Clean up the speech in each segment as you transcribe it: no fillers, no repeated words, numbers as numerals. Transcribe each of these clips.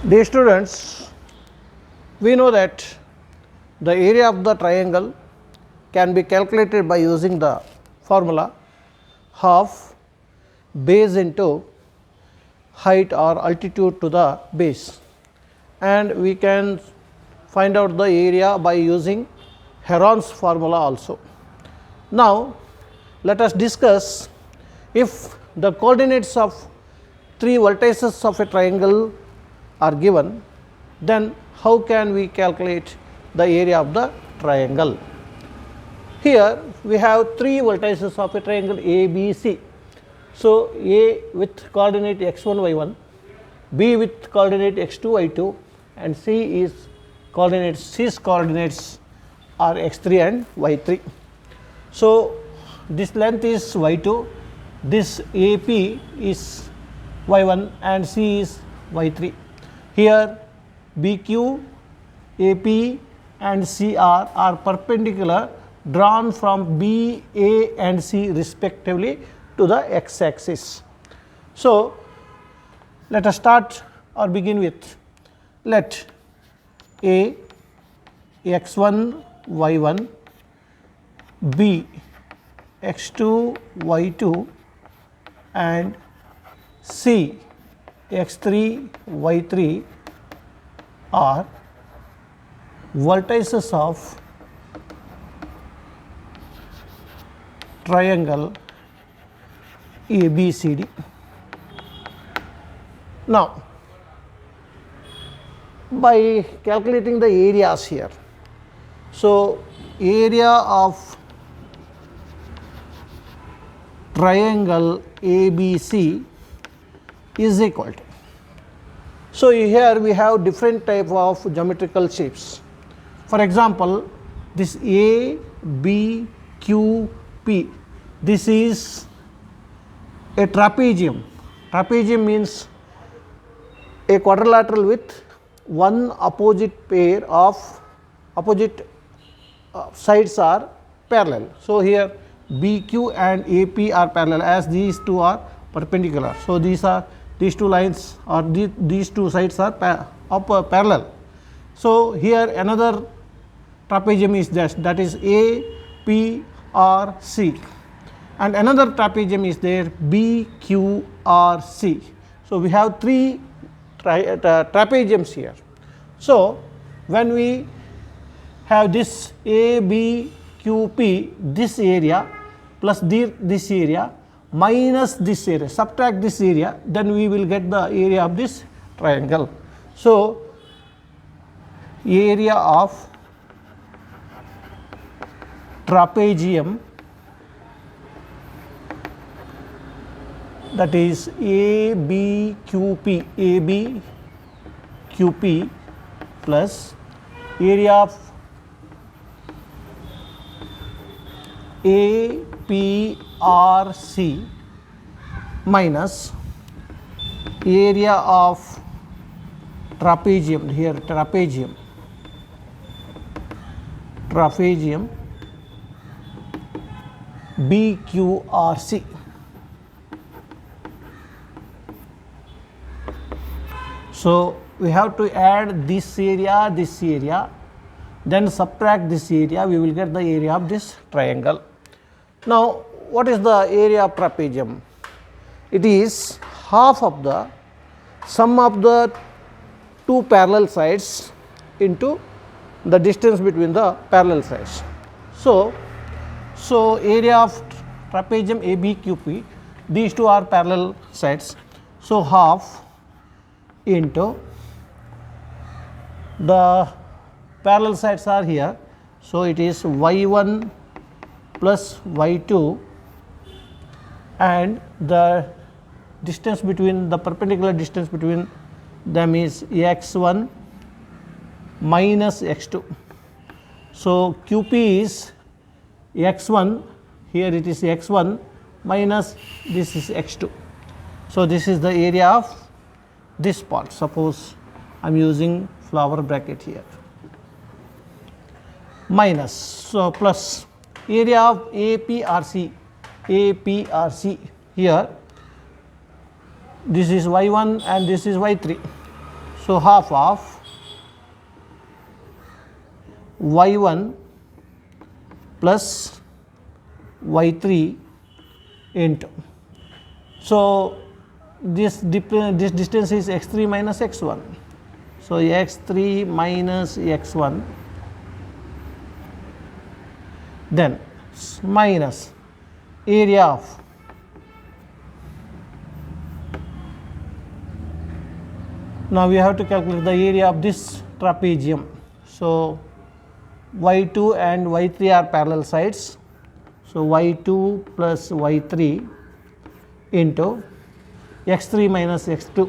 Dear students, we know that the area of the triangle can be calculated by using the formula half base into height or altitude to the base, and we can find out the area by using Heron's formula also. Now, let us discuss if the coordinates of three vertices of a triangle are given, then how can we calculate the area of the triangle. Here we have three vertices of a triangle ABC. So, A with coordinate x1 y1, B with coordinate x2 y2, and C is coordinates, C's coordinates are x3 and y3. So, this length is y2, this AP is y1 and C is y3. Here BQ, AP and CR are perpendicular drawn from B, A and C respectively to the x axis. So, let us start or begin with, let A x1 y1, B x2 y2 and C x3 y3 are vertices of triangle ABCD. Now, by calculating the areas here, so area of triangle ABC is equal to. So, here we have different type of geometrical shapes. For example, this A, B, Q, P, this is a trapezium. Trapezium means a quadrilateral with one opposite pair of opposite sides are parallel. So, here BQ and AP are parallel as these two are perpendicular. So, these two lines or these two sides are parallel. So, here another trapezium is that is APRC, and another trapezium is there BQRC. So, we have three trapeziums here. So, when we have this ABQP, this area plus this area minus this area, subtract this area, then we will get the area of this triangle. So, area of trapezium, that is ABQP plus area of APRC minus area of trapezium, here trapezium BQRC. So, we have to add this area, then subtract this area, we will get the area of this triangle. Now, what is the area of trapezium? It is half of the sum of the two parallel sides into the distance between the parallel sides. So, area of trapezium ABQP, these two are parallel sides. So, half into the parallel sides are here. So, it is y1 plus y2 and the distance between the perpendicular distance between them is x1 minus x2. So, QP is x1, here it is x1 minus this is x2. So, this is the area of this part. Suppose I am using flower bracket here, minus, so plus area of APRC here, this is y1 and this is y3. So, half of y1 plus y3 into, so this distance is x3 minus x1. So, x3 minus x1, then minus area of now we have to calculate the area of this trapezium. So, y2 and y3 are parallel sides. So, y2 plus y3 into x3 minus x2.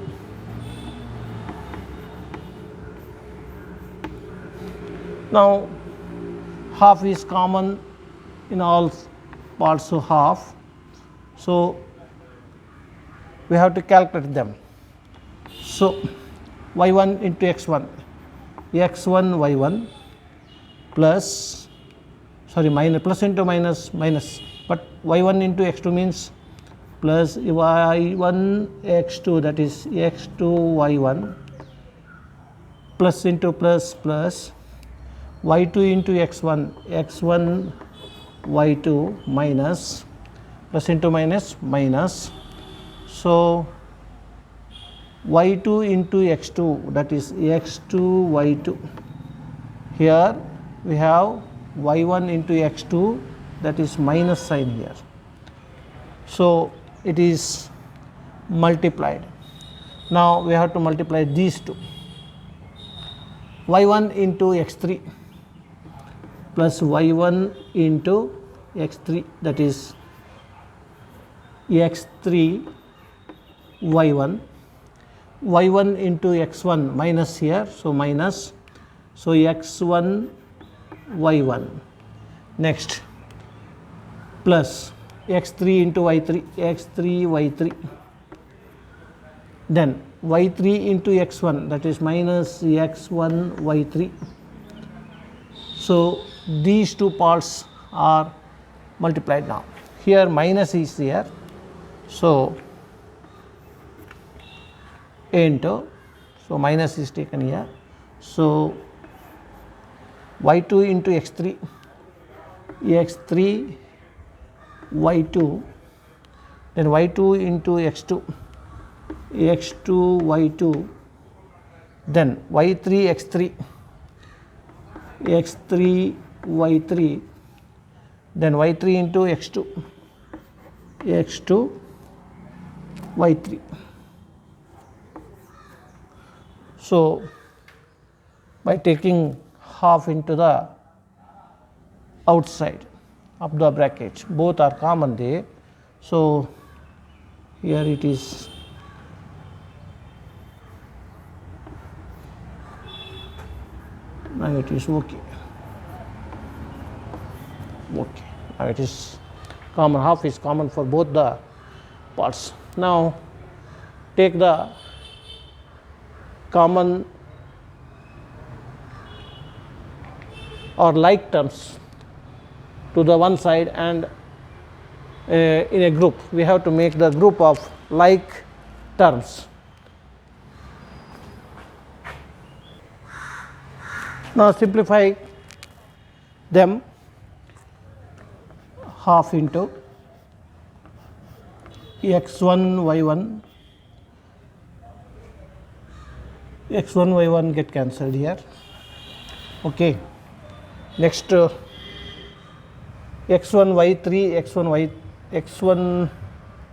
Now, half is common in all parts of half. So, we have to calculate them. So, y1 into x1, x1 y1 plus, sorry, minus, plus into minus, minus, but y1 into x2 means plus y1 x2, that is x2 y1 plus into plus plus y2 into x1, x1 y2 minus, plus into minus, minus. So, y2 into x2, that is x2 y2. Here we have y1 into x2, that is minus sign here. So, it is multiplied. Now, we have to multiply these two, y1 into x3 plus y1 into x3, that is x3 y1, y1 into x1 minus here. So, minus, so x1 y1, next plus x3 into y3, x3 y3, then y3 into x1, that is minus x1 y3. So, these two parts are multiplied now. Here minus is here. So, into, so minus is taken here. So, y2 into x3, x3 y2, then y2 into x2, x2 y2, then y3 x3, x3 y3, then y3 into x2, x2 y3. So, by taking half into the outside of the bracket, both are common there. So, here it is now it is okay. Okay, now it is common, half is common for both the parts. Now, take the common or like terms to the one side, and in a group we have to make the group of like terms. Now, simplify them, half into x1 y1, x1 y1 get cancelled here. Okay. Next x1 y3, x1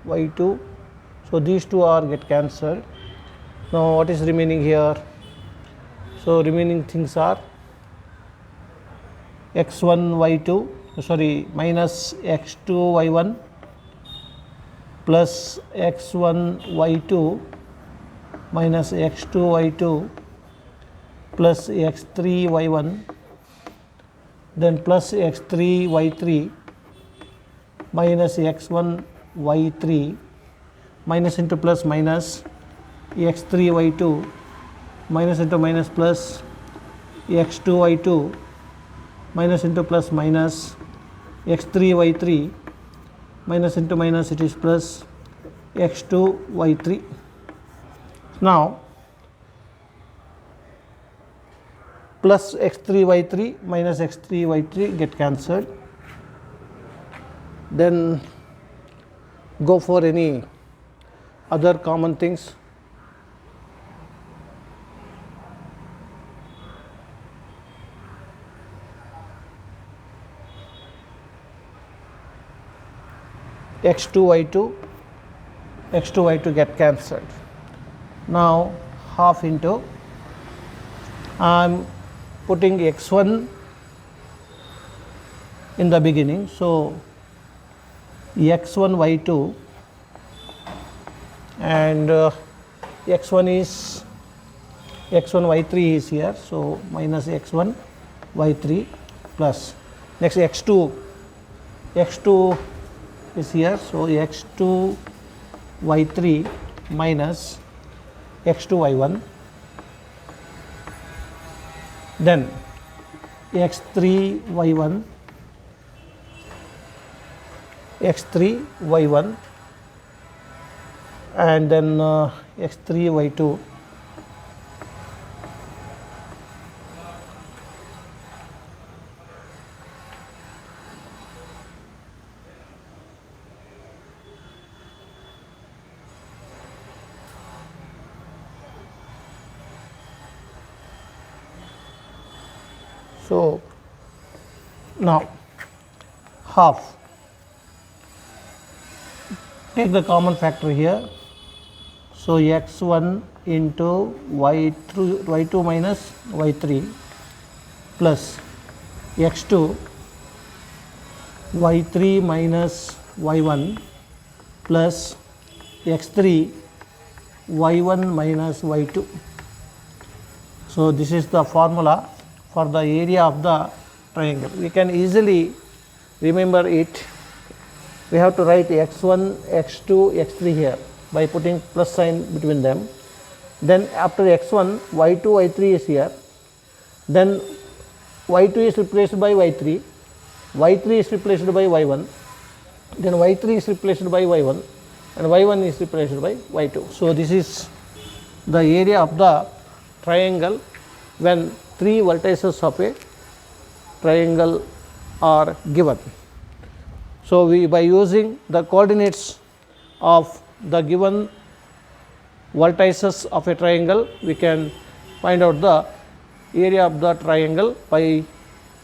y2, so these two are get cancelled. Now, what is remaining here? So, remaining things are x1 y2, sorry, minus x2 y1 plus x1 y2 minus x2 y2 plus x3 y1, then plus x3 y3 minus x1 y3 minus into plus minus x3 y2 minus into minus plus x2 y2 minus into plus minus x3 y3 minus into minus, it is plus x2 y3. Now, plus x3 y3 minus x3 y3 get cancelled. Then go for any other common things. x2 y2 get cancelled. Now half into, I am putting x1 in the beginning. So x1 y2 and x1 y3 is here. So minus x1 y3 plus next x2 is here. So x2 y3 minus x2 y1, then x3 y1 and then x3 y2 So now half, take the common factor here. So x1 into y2 minus y3 plus x2 y3 minus y1 plus x3 y1 minus y2. So this is the formula for the area of the triangle. We can easily remember it. We have to write x1, x2, x3 here by putting plus sign between them. Then after x1, y2, y3 is here. Then y2 is replaced by y3, y3 is replaced by y1, then y3 is replaced by y1 and y1 is replaced by y2. So this is the area of the triangle when three vertices of a triangle are given. So we, by using the coordinates of the given vertices of a triangle, we can find out the area of the triangle by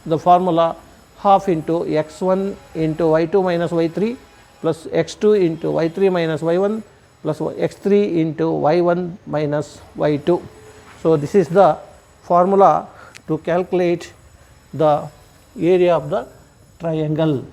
the formula half into x1 into y2 minus y3 plus x2 into y3 minus y1 plus x3 into y1 minus y2. So this is the formula to calculate the area of the triangle.